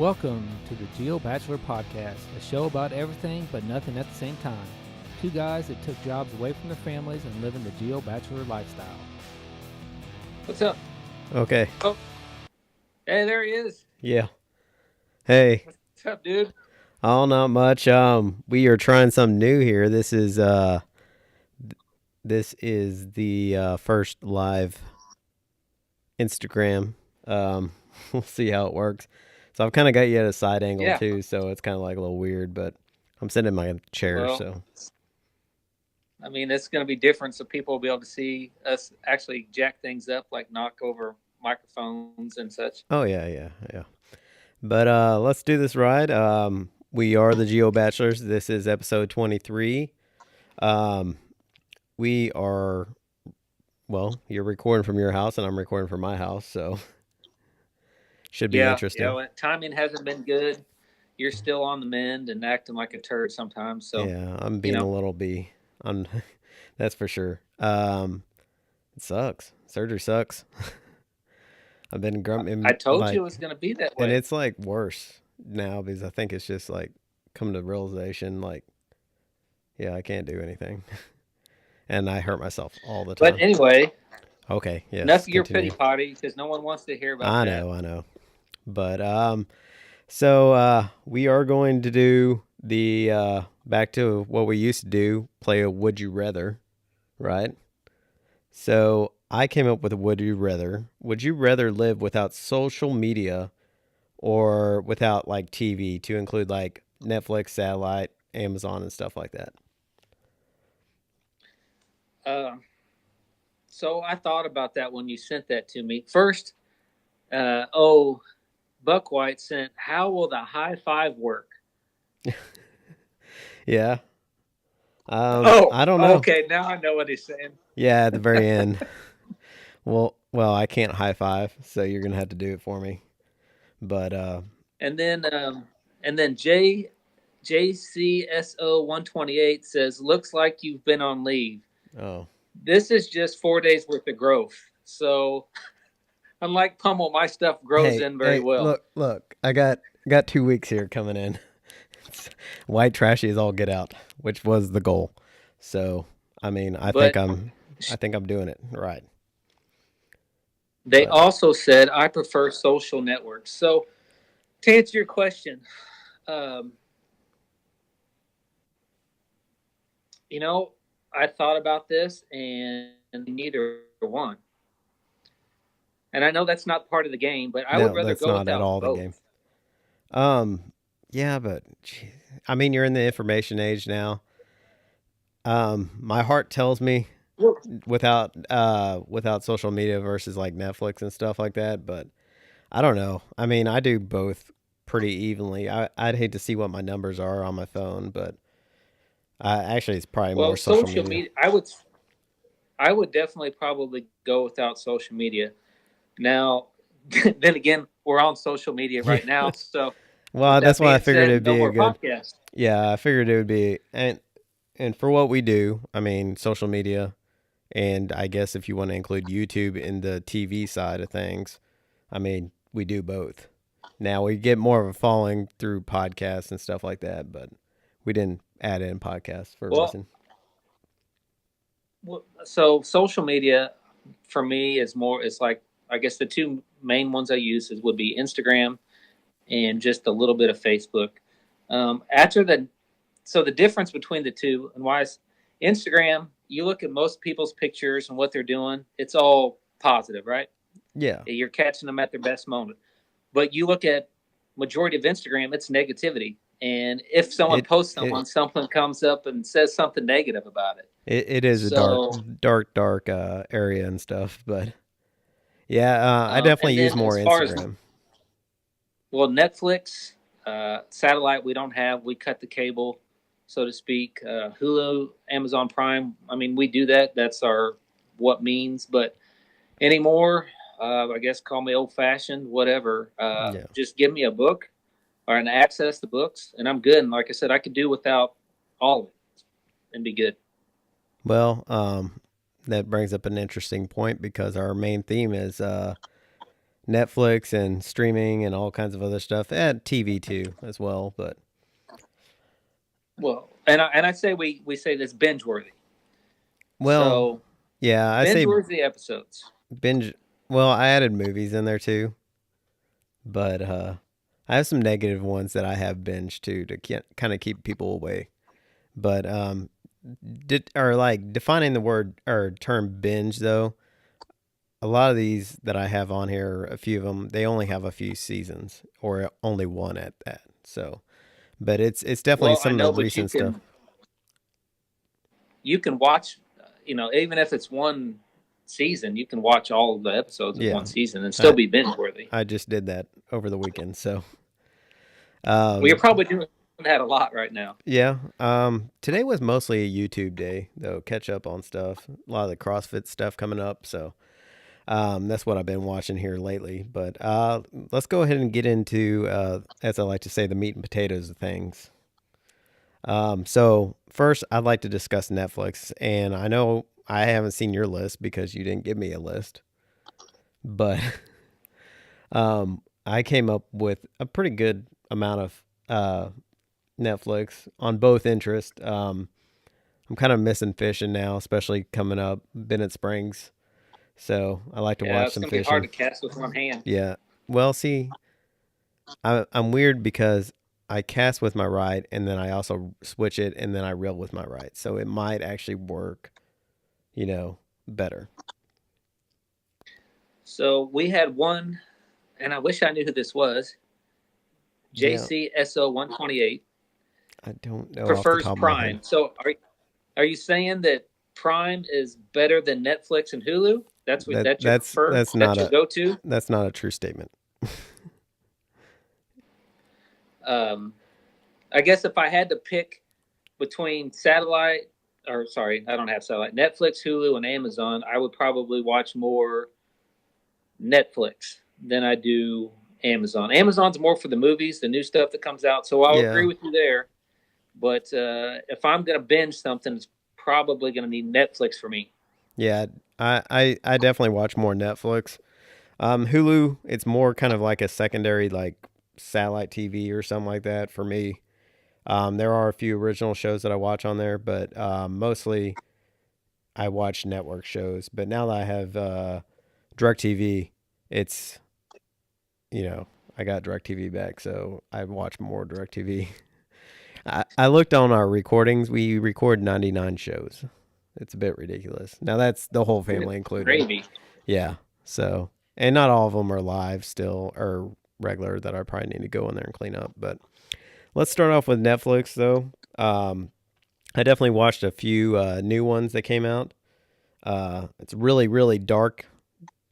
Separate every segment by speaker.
Speaker 1: Welcome to the Bachelor podcast, a show about everything but nothing at the same time. Two guys that took jobs away from their families and living the Bachelor lifestyle.
Speaker 2: What's up?
Speaker 3: Okay.
Speaker 2: Oh, hey, there he is.
Speaker 3: Yeah. Hey.
Speaker 2: What's up, dude?
Speaker 3: Oh, not much. We are trying something new here. This is the first live Instagram. We'll see how it works. So I've kind of got you at a side angle too, so it's kind of like a little weird, but I'm sitting in my chair, so.
Speaker 2: I mean, it's going to be different, so people will be able to see us actually jack things up, like knock over microphones and such.
Speaker 3: Oh, yeah. But let's do this ride. We are the Bachelors. This is episode 23. We are, well, you're recording from your house, and I'm recording from my house, so should be interesting.
Speaker 2: Yeah, timing hasn't been good. You're still on the mend and acting like a turd sometimes. So
Speaker 3: yeah, I'm being a little bee. That's for sure. It sucks. Surgery sucks. I've been grumping.
Speaker 2: I told you it was going to be that way.
Speaker 3: And it's like worse now because I think it's just like coming to realization like, yeah, I can't do anything. And I hurt myself all the time.
Speaker 2: But anyway.
Speaker 3: Okay, yes.
Speaker 2: Enough of your pity party because no one wants to hear about that.
Speaker 3: I know. But so we are going to do the back to what we used to do, play a Would You Rather, right? So I came up with a Would You Rather. Would you rather live without social media or without like TV, to include like Netflix, satellite, Amazon, and stuff like that?
Speaker 2: So I thought about that when you sent that to me. First, Buck White sent, how will the high five work?
Speaker 3: Yeah. I don't know.
Speaker 2: Okay, now I know what he's saying.
Speaker 3: Yeah, at the very end. Well, I can't high five, so you're gonna have to do it for me. But
Speaker 2: and then JCSO 128 says, looks like you've been on leave.
Speaker 3: Oh.
Speaker 2: This is just 4 days worth of growth. So unlike Pummel, my stuff grows in very well.
Speaker 3: Look, I got 2 weeks here coming in. White trashy is all get out, which was the goal. So, I mean, I think I'm doing it right.
Speaker 2: They also said I prefer social networks. So, to answer your question, I thought about this and neither one. And I know that's not part of the game, but I would rather go without
Speaker 3: at all
Speaker 2: both.
Speaker 3: The game. Yeah, but I mean, you're in the information age now. My heart tells me without social media versus like Netflix and stuff like that, but I don't know. I mean, I do both pretty evenly. I'd hate to see what my numbers are on my phone, but actually it's probably more social media.
Speaker 2: I would definitely probably go without social media. Now, then again, we're on social media right now, so.
Speaker 3: Well, that's why I figured it'd be a good
Speaker 2: podcast.
Speaker 3: Yeah, I figured it would be, and for what we do, I mean, social media, and I guess if you want to include YouTube in the TV side of things, I mean, we do both. Now we get more of a following through podcasts and stuff like that, but we didn't add in podcasts for a reason.
Speaker 2: Well, so social media for me is more. It's like, I guess the two main ones I use would be Instagram and just a little bit of Facebook. So the difference between the two and why is Instagram, you look at most people's pictures and what they're doing, it's all positive, right?
Speaker 3: Yeah.
Speaker 2: You're catching them at their best moment. But you look at majority of Instagram, it's negativity. And if someone posts someone comes up and says something negative about it.
Speaker 3: It is a dark area and stuff, but yeah, I definitely use more Instagram.
Speaker 2: Well, Netflix, satellite we don't have. We cut the cable, so to speak. Hulu, Amazon Prime. I mean, we do that. That's our what means. But anymore, I guess call me old-fashioned, whatever. Just give me a book or an access to books, and I'm good. And like I said, I could do without all of it and be good.
Speaker 3: Well, that brings up an interesting point because our main theme is Netflix and streaming and all kinds of other stuff, and TV too as well. But
Speaker 2: Well, and I say we say this binge worthy.
Speaker 3: well,
Speaker 2: So
Speaker 3: yeah, I
Speaker 2: binge
Speaker 3: say
Speaker 2: worthy episodes.
Speaker 3: binge. Well, I added movies in there too, but I have some negative ones that I have binged too to kind of keep people away. But or like defining the word or term binge though. A lot of these that I have on here, a few of them, they only have a few seasons or only one at that. So, but it's definitely
Speaker 2: Well, I
Speaker 3: some of
Speaker 2: know,
Speaker 3: the
Speaker 2: but
Speaker 3: recent stuff.
Speaker 2: you can watch, even if it's one season, you can watch all of the episodes of
Speaker 3: Yeah,
Speaker 2: one season and still
Speaker 3: I
Speaker 2: be binge worthy.
Speaker 3: I just did that over the weekend. So,
Speaker 2: Well, you're
Speaker 3: um,
Speaker 2: probably doing that a lot right now.
Speaker 3: yeah, today was mostly a YouTube day though. Catch up on stuff. A lot of the CrossFit stuff coming up. So, that's what I've been watching here lately. But let's go ahead and get into, as I like to say, the meat and potatoes of things. So first, I'd like to discuss Netflix, and I know I haven't seen your list because you didn't give me a list, but I came up with a pretty good amount of Netflix on both interest. I'm kind of missing fishing now, especially coming up Bennett Springs. So I like to
Speaker 2: Yeah,
Speaker 3: watch
Speaker 2: it's
Speaker 3: some
Speaker 2: going to be hard
Speaker 3: fishing.
Speaker 2: to cast with one hand.
Speaker 3: Yeah. Well, see, I'm weird because I cast with my right and then I also switch it and then I reel with my right. So it might actually work, better.
Speaker 2: So we had one, and I wish I knew who this was.
Speaker 3: Yeah.
Speaker 2: JCSO 128
Speaker 3: I don't know off the
Speaker 2: prefers
Speaker 3: top of my head.
Speaker 2: Prime. So are you saying that Prime is better than Netflix and Hulu? That's what
Speaker 3: That
Speaker 2: that's your
Speaker 3: that's
Speaker 2: preferred.
Speaker 3: that's not
Speaker 2: That's your
Speaker 3: a
Speaker 2: go-to.
Speaker 3: that's not a true statement.
Speaker 2: Um, I guess if I had to pick between satellite, or sorry, I don't have satellite, Netflix, Hulu, and Amazon, I would probably watch more Netflix than I do Amazon. Amazon's more for the movies, the new stuff that comes out. So I'll agree
Speaker 3: Yeah.
Speaker 2: with you there. But if I'm going to binge something, it's probably going to need Netflix for me.
Speaker 3: Yeah. I definitely watch more Netflix. Hulu, it's more kind of like a secondary like satellite TV or something like that for me. There are a few original shows that I watch on there, but mostly I watch network shows. But now that I have DirecTV, it's I got DirecTV back, so I watch more DirecTV. I looked on our recordings. We record 99 shows. It's a bit ridiculous. Now that's the whole family included.
Speaker 2: Gravy.
Speaker 3: Yeah. So, and not all of them are live still or regular that I probably need to go in there and clean up. But let's start off with Netflix though. I definitely watched a few new ones that came out. It's really, really dark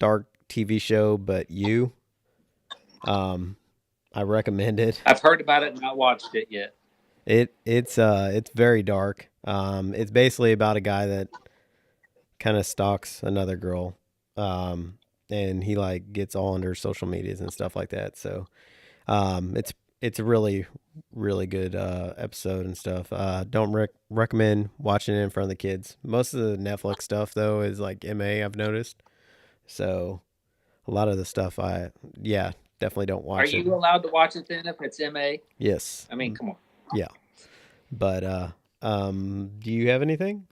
Speaker 3: TV show, but I recommend it.
Speaker 2: I've heard about it and not watched it yet.
Speaker 3: It's very dark. It's basically about a guy that kind of stalks another girl. And he like gets all under social medias and stuff like that. So, it's a really, really good episode and stuff. Don't recommend watching it in front of the kids. Most of the Netflix stuff though is like MA. I've noticed. So a lot of the stuff definitely don't
Speaker 2: Are
Speaker 3: watch it.
Speaker 2: you allowed to watch it then if it's MA?
Speaker 3: Yes.
Speaker 2: I mean, come on.
Speaker 3: Yeah. But do you have anything?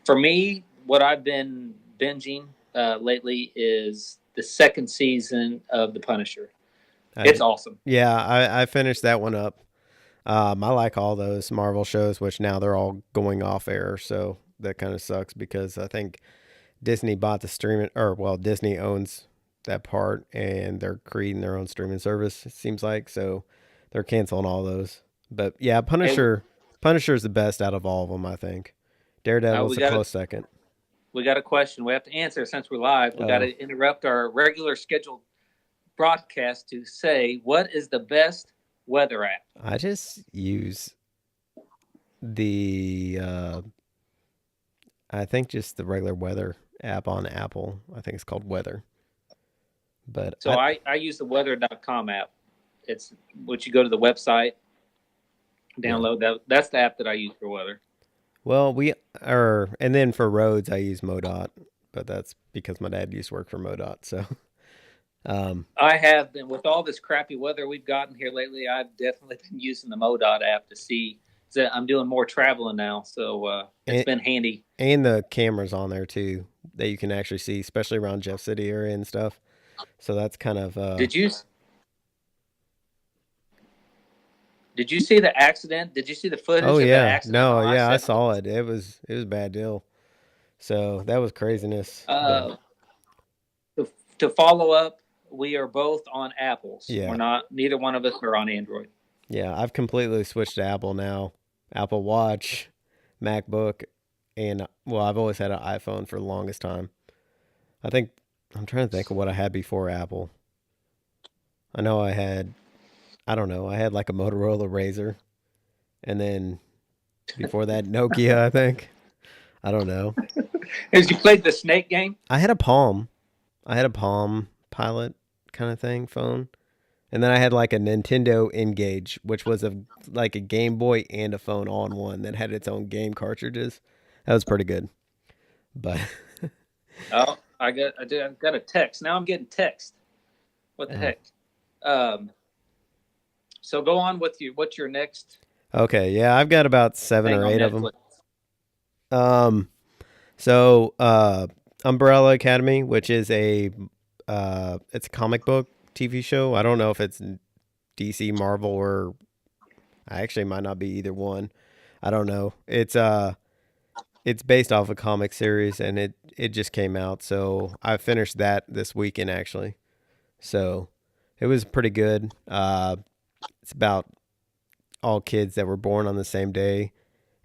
Speaker 2: For me, what I've been binging lately is the second season of The Punisher. It's awesome.
Speaker 3: Yeah, I finished that one up. I like all those Marvel shows, which now they're all going off air, so that kind of sucks because I think Disney bought the streaming, or well, Disney owns that part, and they're creating their own streaming service. It seems like so they're canceling all those. But yeah, Punisher is the best out of all of them, I think. Daredevil's a close second.
Speaker 2: We got a question we have to answer since we're live. We got to interrupt our regular scheduled broadcast to say, what is the best weather app?
Speaker 3: I just use the I think just the regular weather app on Apple. I think it's called Weather. But
Speaker 2: so I use the weather.com app. It's what you go to the website, download that. That's the app that I use for weather.
Speaker 3: Well, and then for roads I use MoDOT, but that's because my dad used to work for MoDOT. So,
Speaker 2: I have been, with all this crappy weather we've gotten here lately, I've definitely been using the MoDOT app to see. So I'm doing more traveling now, so it's been handy.
Speaker 3: And the cameras on there too that you can actually see, especially around Jeff City area and stuff. So that's kind of.
Speaker 2: Did you see the accident? Did you see the footage
Speaker 3: Oh
Speaker 2: of the
Speaker 3: yeah,
Speaker 2: accident
Speaker 3: no,
Speaker 2: on
Speaker 3: yeah, I
Speaker 2: I-70?
Speaker 3: saw it. It was a bad deal. So that was craziness. But
Speaker 2: Uh, to follow up, we are both on Apples.
Speaker 3: yeah,
Speaker 2: We're not. Neither one of us are on Android.
Speaker 3: yeah, I've completely switched to Apple now. Apple Watch, MacBook, and well, I've always had an iPhone for the longest time. I think I'm trying to think of what I had before Apple. I know I don't know, I had like a Motorola Razor, and then before that Nokia, I think. I don't know.
Speaker 2: As you played the Snake game.
Speaker 3: I had a Palm. I had a Palm Pilot kind of thing phone. And then I had like a Nintendo Engage, which was like a Game Boy and a phone all in one that had its own game cartridges. That was pretty good. But
Speaker 2: Oh, I got a text. Now I'm getting text. What the heck? So go on with you. What's your next
Speaker 3: okay, yeah, I've got about 7
Speaker 2: thing
Speaker 3: or
Speaker 2: on
Speaker 3: 8 of them.
Speaker 2: Netflix?
Speaker 3: So Umbrella Academy, which is it's a comic book TV show. I don't know if it's DC, Marvel, or I actually might not be either one. I don't know. It's based off a comic series, and it just came out. So I finished that this weekend actually. So it was pretty good. It's about all kids that were born on the same day,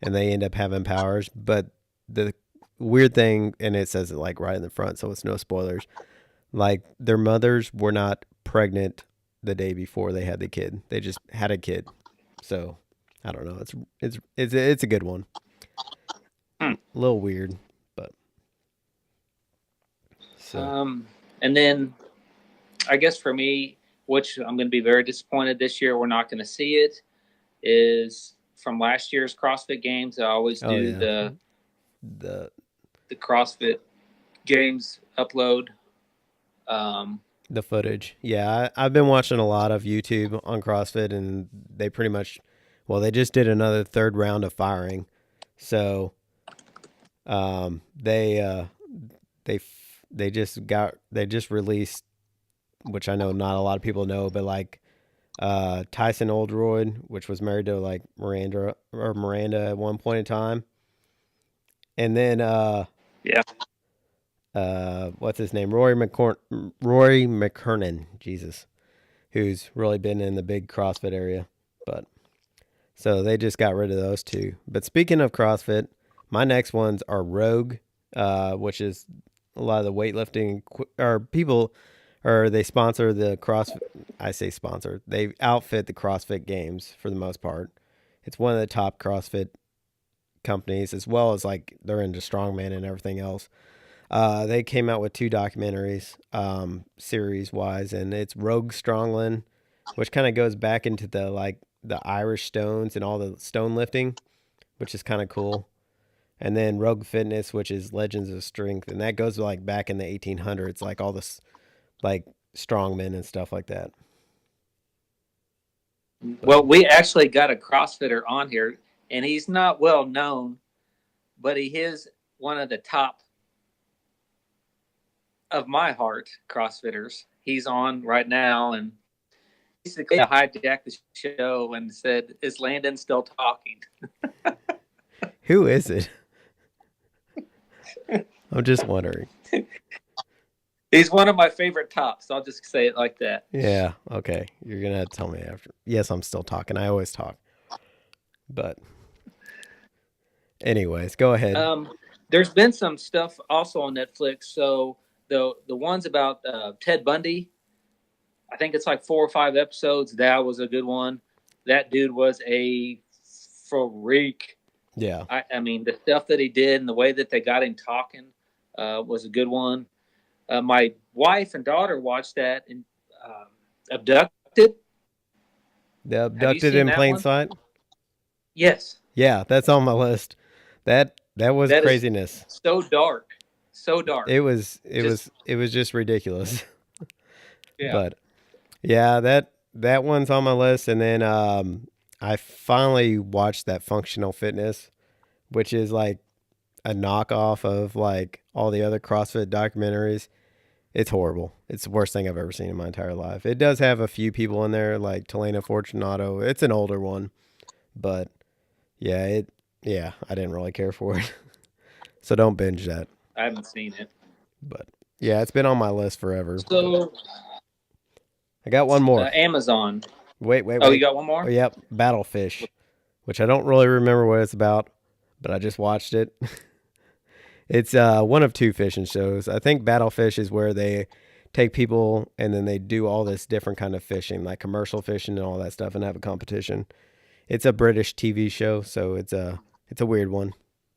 Speaker 3: and they end up having powers. But the weird thing, and it says it like right in the front, so it's no spoilers. Like their mothers were not pregnant the day before they had the kid. They just had a kid. So I don't know. It's a good one. A little weird, but so
Speaker 2: And then I guess for me, which I'm going to be very disappointed this year, we're not going to see it, is from last year's CrossFit Games. I always do
Speaker 3: the
Speaker 2: CrossFit Games upload.
Speaker 3: the footage. Yeah, I've been watching a lot of YouTube on CrossFit, and they pretty much, well, they just did another third round of firing. So they just released, which I know not a lot of people know, but like Tyson Oldroyd, which was married to like Miranda at one point in time, and then what's his name, Rory McKernan, Jesus, who's really been in the big CrossFit area. But so they just got rid of those two. But speaking of CrossFit, my next ones are Rogue, which is a lot of the weightlifting or people, or they sponsor the CrossFit. I say sponsor. They outfit the CrossFit Games for the most part. It's one of the top CrossFit companies, as well as like they're into strongman and everything else. They came out with 2 documentaries, series wise, and it's Rogue Strongland, which kind of goes back into the Irish stones and all the stone lifting, which is kind of cool. And then Rogue Fitness, which is Legends of Strength, and that goes like back in the 1800s, like all this like strongmen and stuff like that.
Speaker 2: Well, we actually got a CrossFitter on here, and he's not well known, but he is one of the top of my heart CrossFitters. He's on right now, and basically hijacked the show and said, "Is Landon still talking?"
Speaker 3: Who is it? I'm just wondering.
Speaker 2: He's one of my favorite tops. I'll just say it like that.
Speaker 3: Yeah. Okay. You're gonna have to tell me after. Yes, I'm still talking. I always talk. But anyways, go ahead.
Speaker 2: There's been some stuff also on Netflix. So the ones about Ted Bundy, I think it's like 4 or 5 episodes. That was a good one. That dude was a freak.
Speaker 3: Yeah.
Speaker 2: I mean, the stuff that he did and the way that they got him talking was a good one. My wife and daughter watched that and Abducted.
Speaker 3: The Abducted in Plain Sight?
Speaker 2: Yes.
Speaker 3: Yeah, that's on my list. That was
Speaker 2: that
Speaker 3: craziness.
Speaker 2: So dark. So dark. Just
Speaker 3: it was just ridiculous.
Speaker 2: yeah.
Speaker 3: But yeah, that one's on my list. And then I finally watched that Functional Fitness, which is like a knockoff of like all the other CrossFit documentaries. It's horrible. It's the worst thing I've ever seen in my entire life. It does have a few people in there like Telena Fortunato. It's an older one, but yeah, I didn't really care for it. So don't binge that.
Speaker 2: I haven't seen it.
Speaker 3: But yeah, it's been on my list forever.
Speaker 2: So
Speaker 3: I got one more.
Speaker 2: Amazon.
Speaker 3: Wait,
Speaker 2: Oh, you got one
Speaker 3: Oh,
Speaker 2: more?
Speaker 3: yep, Battlefish, which I don't really remember what it's about, but I just watched it. It's one of two fishing shows. I think Battlefish is where they take people and then they do all this different kind of fishing, like commercial fishing and all that stuff, and have a competition. It's a British TV show, so it's a weird one,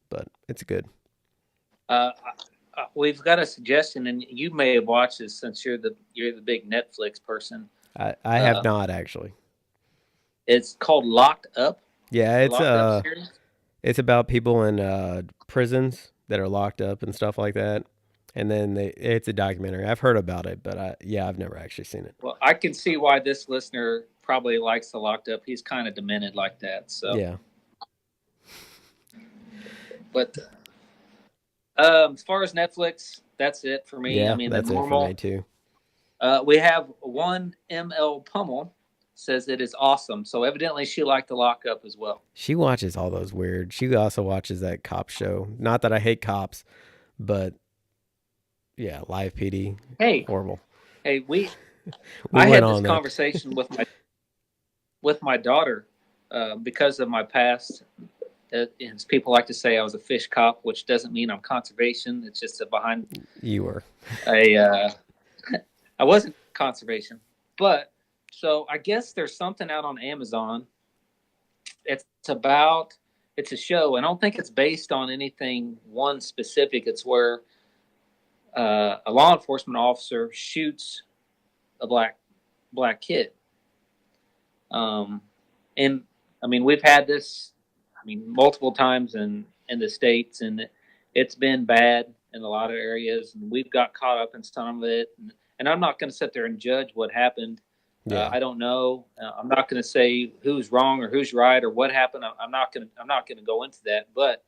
Speaker 3: but it's good.
Speaker 2: Uh, we've got a suggestion, and you may have watched this since you're the big Netflix person.
Speaker 3: I have not actually.
Speaker 2: It's called Locked Up.
Speaker 3: Yeah,
Speaker 2: The Locked Up series.
Speaker 3: it's about people in prisons that are locked up and stuff like that. And then it's a documentary. I've heard about it, but I've never actually seen it.
Speaker 2: Well, I can see why this listener probably likes the Locked Up. He's kind of demented like that. So
Speaker 3: yeah.
Speaker 2: But as far as Netflix, that's it for me.
Speaker 3: Yeah,
Speaker 2: I mean,
Speaker 3: that's
Speaker 2: the normal.
Speaker 3: it for me too.
Speaker 2: We have one ML Pummel says it is awesome. So evidently she liked the Lock Up as well.
Speaker 3: She watches all those weird. She also watches that cop show. Not that I hate cops, but yeah, Live PD.
Speaker 2: Hey,
Speaker 3: horrible.
Speaker 2: Hey,
Speaker 3: We
Speaker 2: I
Speaker 3: went
Speaker 2: had
Speaker 3: on
Speaker 2: this
Speaker 3: that.
Speaker 2: conversation with my daughter because of my past. As people like to say, I was a fish cop, which doesn't mean I'm conservation. It's just a behind.
Speaker 3: You were.
Speaker 2: I wasn't conservation, but so I guess there's something out on Amazon. It's a show. I don't think it's based on anything one specific. It's where a law enforcement officer shoots a black kid. And I mean, we've had this, multiple times in the States, and it's been bad in a lot of areas, and we've got caught up in some of it. And I'm not going to sit there and judge what happened.
Speaker 3: Yeah.
Speaker 2: I don't know. I'm not going to say who's wrong or who's right or what happened. I'm not going to go into that. But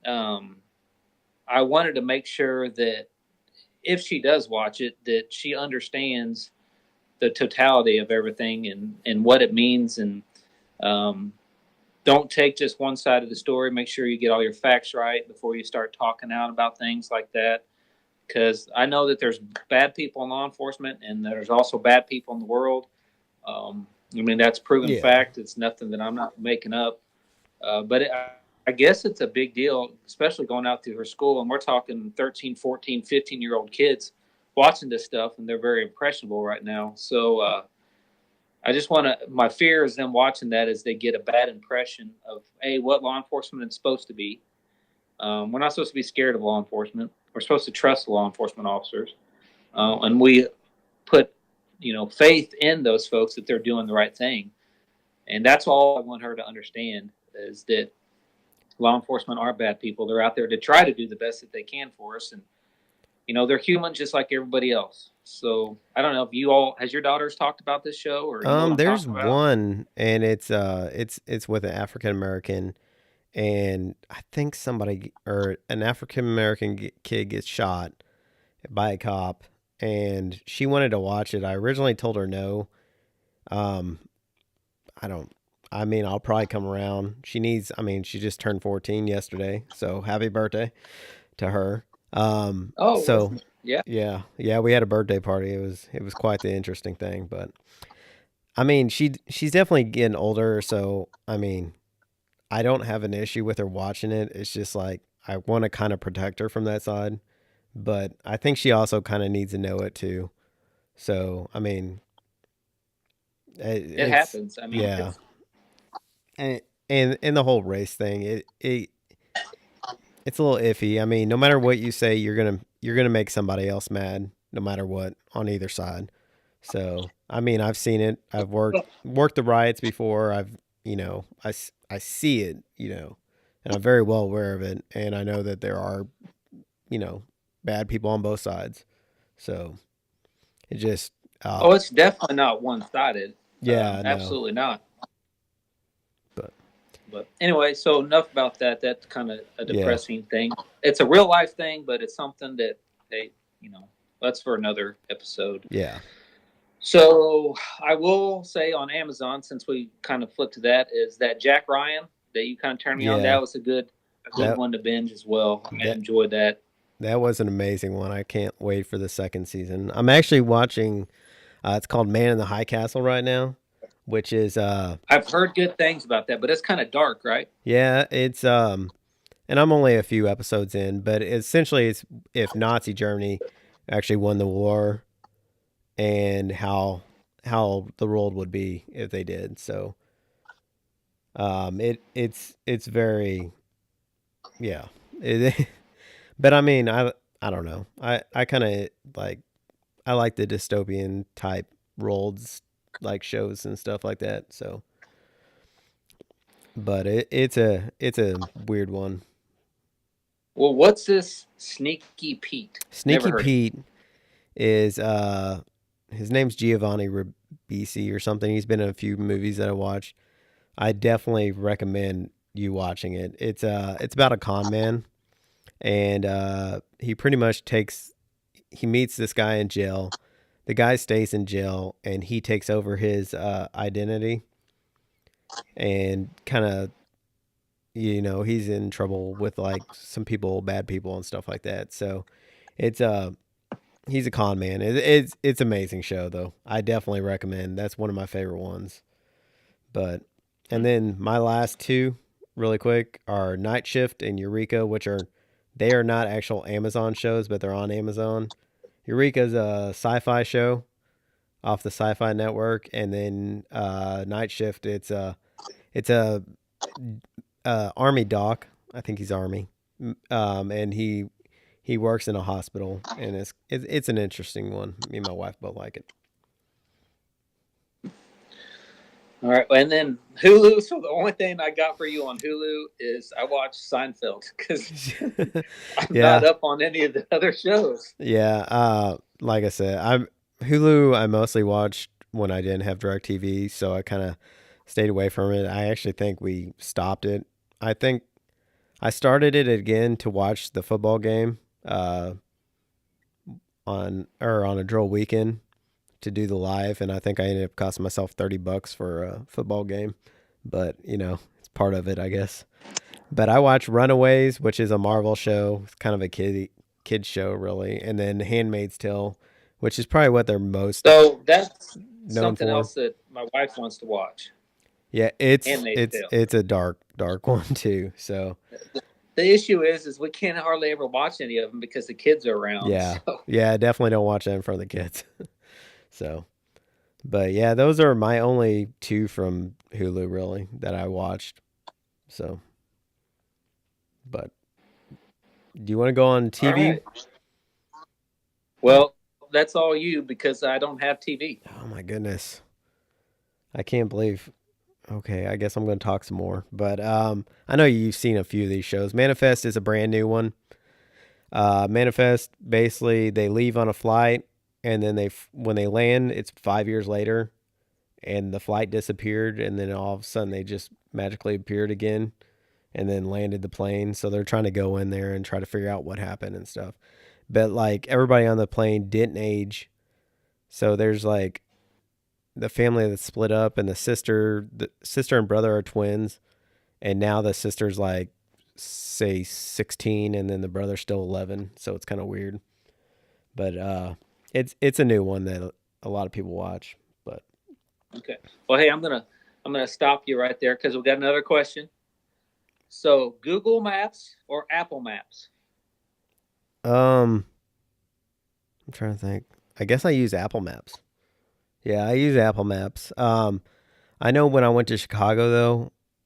Speaker 2: I wanted to make sure that if she does watch it, that she understands the totality of everything and what it means. And don't take just one side of the story. Make sure you get all your facts right before you start talking out about things like that. Because I know that there's bad people in law enforcement, and there's also bad people in the world. That's proven fact. It's nothing that I'm not making up. But I guess it's a big deal, especially going out through her school. And we're talking 13, 14, 15-year-old kids watching this stuff, and they're very impressionable right now. So I just my fear is them watching that as they get a bad impression of, what law enforcement is supposed to be. We're not supposed to be scared of law enforcement. We're supposed to trust law enforcement officers. And we put, faith in those folks that they're doing the right thing. And that's all I want her to understand is that law enforcement are bad people. They're out there to try to do the best that they can for us. And, they're human just like everybody else. So I don't know if has your daughters talked about this show or?
Speaker 3: There's one, and it's with an African American. And I think an African American kid gets shot by a cop, and she wanted to watch it. I originally told her no. I'll probably come around. She just turned 14 yesterday, so happy birthday to her. Yeah, we had a birthday party. It was quite the interesting thing, but she's definitely getting older, so I don't have an issue with her watching it. It's just like I want to kind of protect her from that side, but I think she also kind of needs to know it too. So
Speaker 2: it happens.
Speaker 3: Yeah, and the whole race thing, it's a little iffy. No matter what you say, you're gonna make somebody else mad, no matter what, on either side. So I've seen it. I've worked the riots before. I see it, and I'm very well aware of it. And I know that there are, bad people on both sides. So it just,
Speaker 2: Oh, it's definitely not one sided.
Speaker 3: yeah, no,
Speaker 2: Absolutely not.
Speaker 3: but
Speaker 2: But anyway, so enough about that. That's kind of a
Speaker 3: yeah,
Speaker 2: depressing thing. It's a real life thing, but it's something that they, you know, that's for another episode.
Speaker 3: yeah,
Speaker 2: So I will say on Amazon, since we kind of flipped to that, is that Jack Ryan that you kind of turned me on.
Speaker 3: yeah.
Speaker 2: That was a good
Speaker 3: That
Speaker 2: one to binge as well. I
Speaker 3: that
Speaker 2: enjoyed that.
Speaker 3: that was an amazing one. I can't wait for the second season. I'm actually watching. It's called Man in the High Castle right now, which is
Speaker 2: I've heard good things about that, but it's kind of dark, right?
Speaker 3: yeah, it's and I'm only a few episodes in, but essentially it's if Nazi Germany actually won the war and how the world would be if they did. So it's very yeah. It, but I mean I don't know. I kind of like I like the dystopian type worlds like shows and stuff like that. So but it's a weird one.
Speaker 2: Well, what's this Sneaky Pete? Never
Speaker 3: Sneaky
Speaker 2: heard of it.
Speaker 3: Pete is his name's Giovanni Ribisi or something. He's been in a few movies that I watched. I definitely recommend you watching it. It's about a con man and he pretty much he meets this guy in jail. The guy stays in jail and he takes over his identity and kind of he's in trouble with like some people, bad people and stuff like that. So it's he's a con man. It's amazing show though. I definitely recommend. That's one of my favorite ones. But and then my last two, really quick, are Night Shift and Eureka, which they are not actual Amazon shows, but they're on Amazon. Eureka's a sci-fi show off the Sci-Fi Network, and then Night Shift. It's a army doc. I think he's army, and he works in a hospital, and it's an interesting one. Me and my wife both like it.
Speaker 2: All right, and then Hulu. So the only thing I got for you on Hulu is I watched Seinfeld because I'm
Speaker 3: Yeah,
Speaker 2: not up on any of the other shows.
Speaker 3: yeah. Like I said, I'm Hulu. I mostly watched when I didn't have DirecTV, so I kind of stayed away from it. I actually think we stopped it. I think I started it again to watch the football game on a drill weekend to do the live, and I think I ended up costing myself $30 for a football game. But it's part of it, I guess. But I watch Runaways, which is a Marvel show. It's kind of a kid show, really, and then Handmaid's Tale, which is probably what they're most
Speaker 2: So that's
Speaker 3: known
Speaker 2: something
Speaker 3: for.
Speaker 2: else that my wife wants to watch.
Speaker 3: Yeah, it's
Speaker 2: Handmaid's
Speaker 3: it's
Speaker 2: Tale.
Speaker 3: it's a dark one too. So
Speaker 2: The issue is we can't hardly ever watch any of them because the kids are around.
Speaker 3: yeah,
Speaker 2: So.
Speaker 3: yeah, definitely don't watch that in front of the kids. So, but yeah, those are my only two from Hulu really that I watched. So, but do you want to go on
Speaker 2: All
Speaker 3: TV?
Speaker 2: right. Well, that's all you because I don't have TV.
Speaker 3: Oh my goodness, I can't believe. Okay, I guess I'm going to talk some more. But I know you've seen a few of these shows. Manifest is a brand new one. Manifest, basically, they leave on a flight, and then when they land, it's 5 years later, and the flight disappeared, and then all of a sudden they just magically appeared again, and then landed the plane. So they're trying to go in there and try to figure out what happened and stuff. But like everybody on the plane didn't age, so there's like the family that's split up, and the sister and brother are twins, and now the sister's like say 16 and then the brother's still 11, so it's kind of weird. But it's a new one that a lot of people watch. But
Speaker 2: Okay. Well, hey, I'm gonna stop you right there because we got another question. So, Google Maps or Apple Maps?
Speaker 3: I'm trying to think. I guess I use Apple Maps. Yeah, I use Apple Maps. I know when I went to Chicago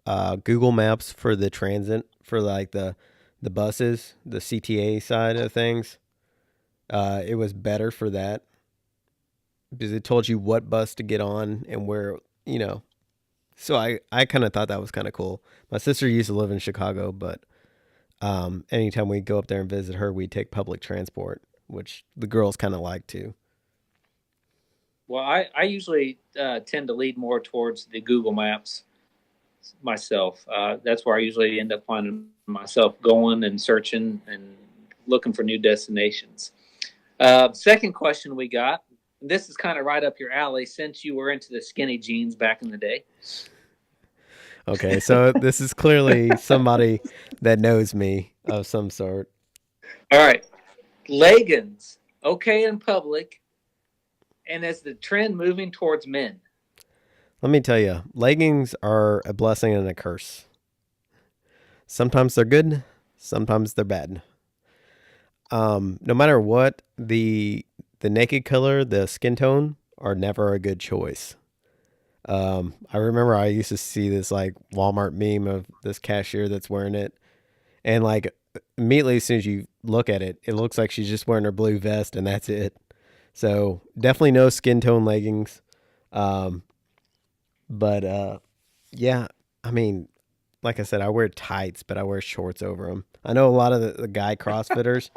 Speaker 3: though, Google Maps for the transit for like the buses, the CTA side of things, it was better for that because it told you what bus to get on and where, you know. So I kind of thought that was kind of cool. My sister used to live in Chicago, but Anytime we go up there and visit her, we take public transport, which the girls kind of like too.
Speaker 2: Well, I usually tend to lead more towards the Google Maps myself. That's where I usually end up finding myself going and searching and looking for new destinations. Second question we got. This is kind of right up your alley since you were into the skinny jeans back in the day.
Speaker 3: Okay, so this is clearly somebody that knows me of some sort.
Speaker 2: All right. Leggings, okay in public, and is the trend moving towards men?
Speaker 3: Let me tell you, leggings are a blessing and a curse. Sometimes they're good, sometimes they're bad. No matter what, the naked color, the skin tone are never a good choice. I remember I used to see this like Walmart meme of this cashier that's wearing it, and like immediately as soon as you look at it, it looks like she's just wearing her blue vest and that's it. So definitely no skin tone leggings. Um, but yeah, I mean, like I said, I wear tights, but I wear shorts over them. I know a lot of the guy CrossFitters,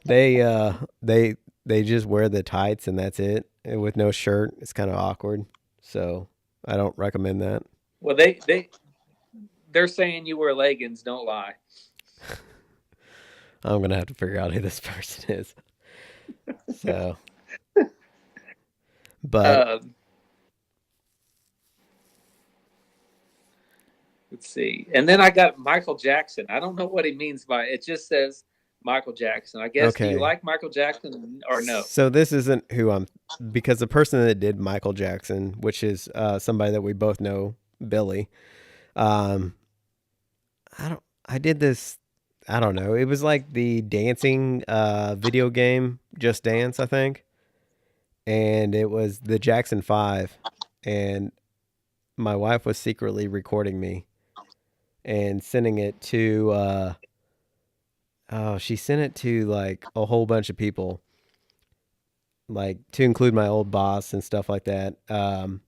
Speaker 3: they they just wear the tights and that's it, and with no shirt. It's kind of awkward. So I don't recommend that.
Speaker 2: Well, they're saying you wear leggings. Don't lie.
Speaker 3: I'm gonna have to figure out who this person is. So, but
Speaker 2: Um, let's see. And then I got Michael Jackson. I don't know what he means by it. It just says Michael Jackson. I guess. Do you
Speaker 3: okay.
Speaker 2: like Michael Jackson or no?
Speaker 3: So this isn't who I'm, because the person that did Michael Jackson, which is somebody that we both know, Billy. Um, I did this. I don't know. It was like the dancing video game, Just Dance, I think, and it was the Jackson Five, and my wife was secretly recording me and sending it to. Oh, she sent it to like a whole bunch of people, like to include my old boss and stuff like that. And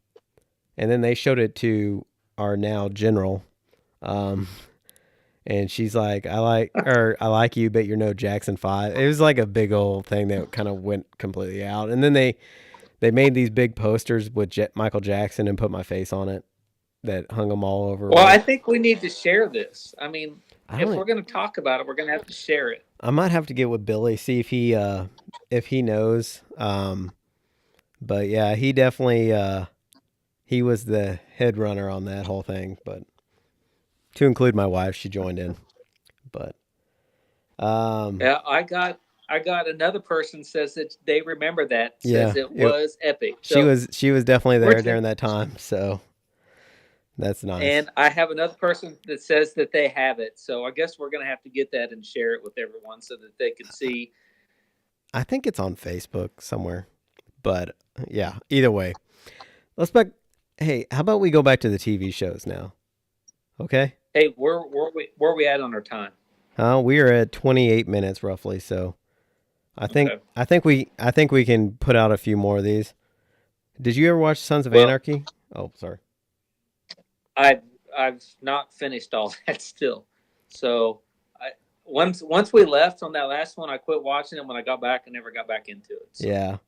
Speaker 3: then they showed it to our now general. Um, and she's like, I like you, but you're no Jackson Five. It was like a big old thing that kind of went completely out. And then they made these big posters with Michael Jackson and put my face on it that hung them all over.
Speaker 2: Well, I think we need to share this. I mean,
Speaker 3: I
Speaker 2: if
Speaker 3: don't.
Speaker 2: we're going to talk about it, we're going to have to share it.
Speaker 3: I might have to get with Billy, see if he knows. But yeah, he definitely he was the head runner on that whole thing. But to include my wife, she joined in. But
Speaker 2: Yeah, I got another person says that they remember that,
Speaker 3: yeah,
Speaker 2: says it was epic. So
Speaker 3: she was definitely
Speaker 2: we're
Speaker 3: there during that time. So that's nice.
Speaker 2: and I have another person that says that they have it. So I guess we're going to have to get that and share it with everyone so that they can see.
Speaker 3: I think it's on Facebook somewhere. But yeah, either way, let's back. Hey, how about we go back to the TV shows now? Okay.
Speaker 2: Hey, where we at on our time?
Speaker 3: We are at 28 minutes roughly. So
Speaker 2: Okay.
Speaker 3: I think we can put out a few more of these. Did you ever watch Sons of
Speaker 2: Well,
Speaker 3: Anarchy? Oh, sorry.
Speaker 2: I've not finished all that still. So I once we left on that last one, I quit watching it. When I got back, I never got back into it. So
Speaker 3: Yeah.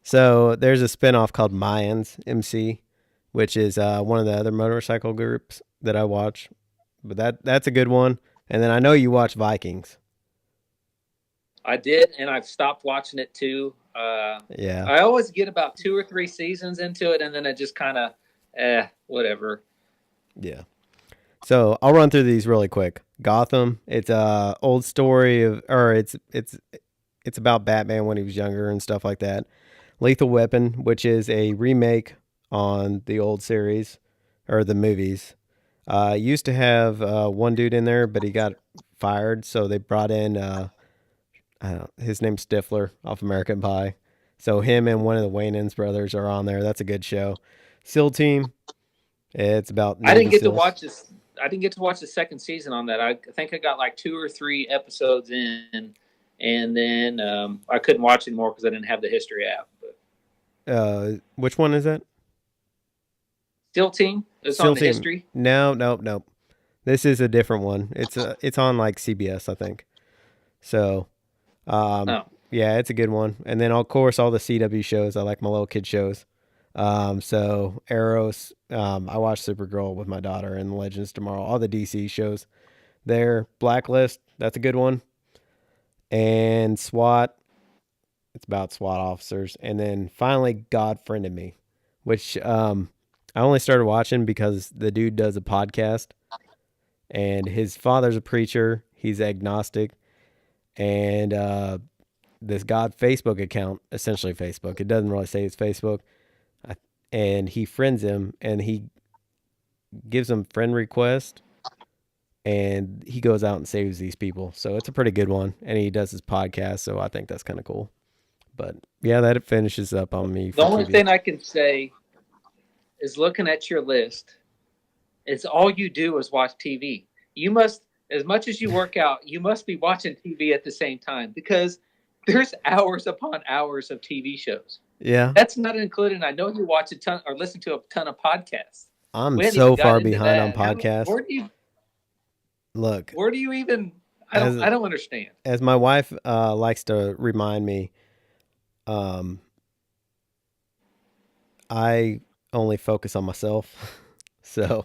Speaker 3: So there's a spinoff called Mayans MC, which is one of the other motorcycle groups that I watch. But that's a good one. And then I know you watch Vikings.
Speaker 2: I did, and I've stopped watching it too.
Speaker 3: Yeah.
Speaker 2: I always get about 2 or 3 seasons into it, and then it just kind of, whatever.
Speaker 3: Yeah. So I'll run through these really quick. Gotham. It's a old story of, or it's about Batman when he was younger and stuff like that. Lethal Weapon, which is a remake on the old series or the movies. Used to have one dude in there, but he got fired, so they brought in his name's Stifler off American Pie. So him and one of the Wayans brothers are on there. That's a good show. SEAL Team. It's about
Speaker 2: I
Speaker 3: Navy
Speaker 2: didn't get to
Speaker 3: SEALs.
Speaker 2: watch this. I didn't get to watch the second season on that. I think I got like 2 or 3 episodes in, and then I couldn't watch anymore because I didn't have the History app. But
Speaker 3: Which one is that?
Speaker 2: Still Team, it's
Speaker 3: SEAL
Speaker 2: on the
Speaker 3: Team.
Speaker 2: History.
Speaker 3: No. This is a different one. It's on like CBS, I think. So,
Speaker 2: Oh,
Speaker 3: yeah, it's a good one. And then of course all the CW shows. I like my little kid shows. So Arrows. I watched Supergirl with my daughter and Legends Tomorrow. All the DC shows. There, Blacklist. That's a good one. And SWAT. It's about SWAT officers. And then finally, God Friended Me, which I only started watching because the dude does a podcast, and his father's a preacher. He's agnostic, and this God Facebook account, essentially Facebook. It doesn't really say it's Facebook, and he friends him, and he gives him friend request, and he goes out and saves these people. So it's a pretty good one, and he does his podcast. So I think that's kind of cool. But yeah, that finishes up on me
Speaker 2: the
Speaker 3: for
Speaker 2: only
Speaker 3: TV.
Speaker 2: thing I can say is looking at your list, it's all you do is watch TV. You must, as much as you work out, you must be watching TV at the same time because there's hours upon hours of TV shows.
Speaker 3: Yeah.
Speaker 2: That's not included. I know you watch a ton or listen to a ton of podcasts.
Speaker 3: I'm so far behind on podcasts.
Speaker 2: Where do you
Speaker 3: look?
Speaker 2: Where do you even? I don't understand.
Speaker 3: As my wife likes to remind me, I only focus on myself. So,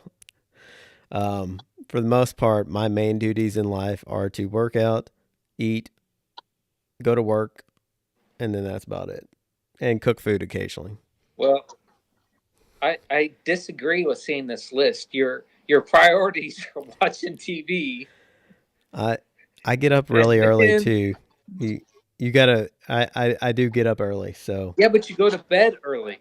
Speaker 3: for the most part, my main duties in life are to work out, eat, go to work, and then that's about it. And cook food occasionally.
Speaker 2: Well, I disagree with seeing this list. Your priorities are watching TV.
Speaker 3: I get up really early too. You gotta. I do get up early. So
Speaker 2: yeah, but you go to bed early.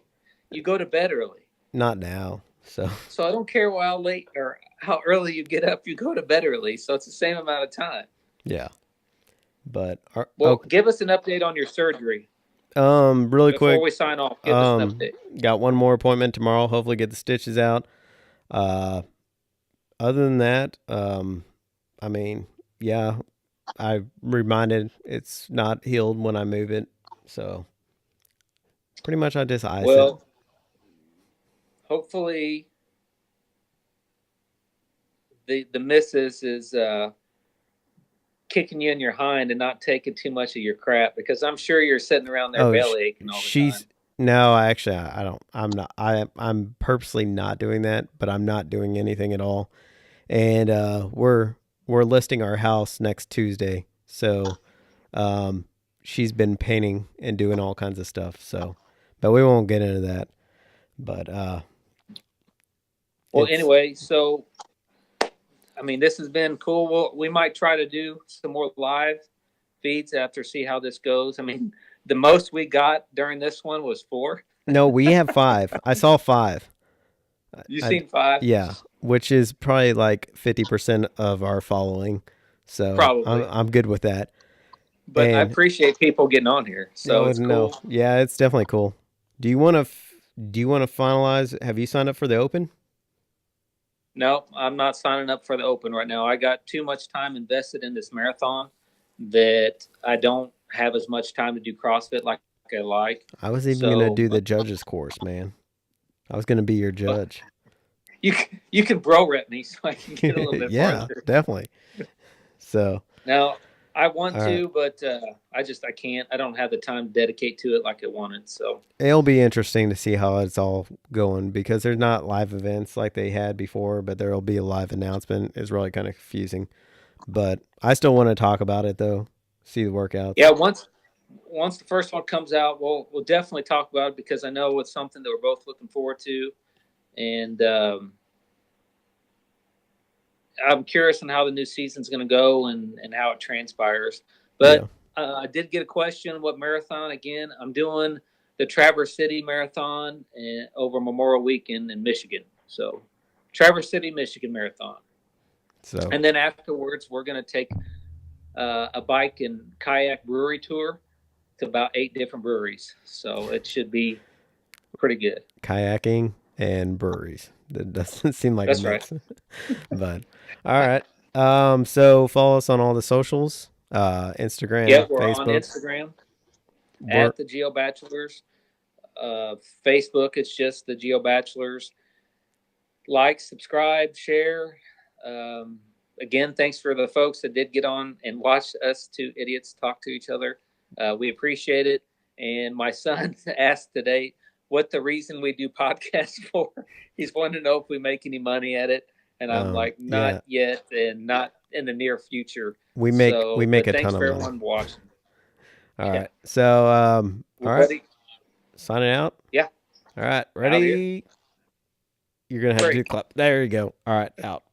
Speaker 2: You go to bed early.
Speaker 3: Not now. So
Speaker 2: I don't care how late or how early you get up. You go to bed early, so it's the same amount of time.
Speaker 3: Yeah. But
Speaker 2: give us an update on your surgery.
Speaker 3: Really quick
Speaker 2: before we sign off. Give us an update.
Speaker 3: Got one more appointment tomorrow. Hopefully, get the stitches out. Other than that, I mean, yeah, I reminded it's not healed when I move it, so pretty much I just ice it.
Speaker 2: Hopefully, the missus is kicking you in your hind and not taking too much of your crap because I'm sure you're sitting around there belly aching all the time.
Speaker 3: No, actually, I don't. I'm not. I'm purposely not doing that, but I'm not doing anything at all. And we're listing our house next Tuesday, so she's been painting and doing all kinds of stuff. So, but we won't get into that. But
Speaker 2: well, anyway, so I mean, this has been cool. We might try to do some more live feeds after see how this goes. I mean, the most we got during this one was 4.
Speaker 3: No, we have 5. I saw 5.
Speaker 2: You seen 5?
Speaker 3: Yeah, which is probably like 50% of our following. So probably. I'm good with that.
Speaker 2: But I appreciate people getting on here. So it's cool.
Speaker 3: Yeah, it's definitely cool. Do you want to finalize? Have you signed up for the Open?
Speaker 2: No, I'm not signing up for the Open right now. I got too much time invested in this marathon that I don't have as much time to do CrossFit like I like.
Speaker 3: I was even going to do the judges course, man. I was going to be your judge.
Speaker 2: You can bro rep me so I can get a little bit farther.
Speaker 3: Definitely. So
Speaker 2: now I want to, but I can't. I don't have the time to dedicate to it like I wanted. So
Speaker 3: it'll be interesting to see how it's all going because there's not live events like they had before, but there'll be a live announcement. It's really kind of confusing, but I still want to talk about it though. See the workouts.
Speaker 2: Yeah, once the first one comes out, we'll definitely talk about it because I know it's something that we're both looking forward to, and I'm curious on how the new season's going to go and how it transpires. But I did get a question, what marathon? Again, I'm doing the Traverse City Marathon over Memorial Weekend in Michigan. So Traverse City, Michigan Marathon. So, and then afterwards, we're going to take a bike and kayak brewery tour to about 8 different breweries. So it should be pretty good.
Speaker 3: Kayaking and breweries. That doesn't seem like
Speaker 2: that's right.
Speaker 3: But all right. So follow us on all the socials. Instagram.
Speaker 2: Yeah, we're
Speaker 3: Facebook.
Speaker 2: on Instagram at the Geo Bachelors. Facebook, it's just the Geo Bachelors. Like, subscribe, share. Again, thanks for the folks that did get on and watch us two idiots talk to each other. We appreciate it. And my son asked today what the reason we do podcasts for. He's wanting to know if we make any money at it. And I'm like, not yet, and not in the near future.
Speaker 3: We make a ton of money.
Speaker 2: Thanks for everyone watching.
Speaker 3: All right. So, all right.
Speaker 2: Ready?
Speaker 3: Signing out?
Speaker 2: Yeah.
Speaker 3: All right. Ready? You're going to have to do clap. There you go. All right. Out.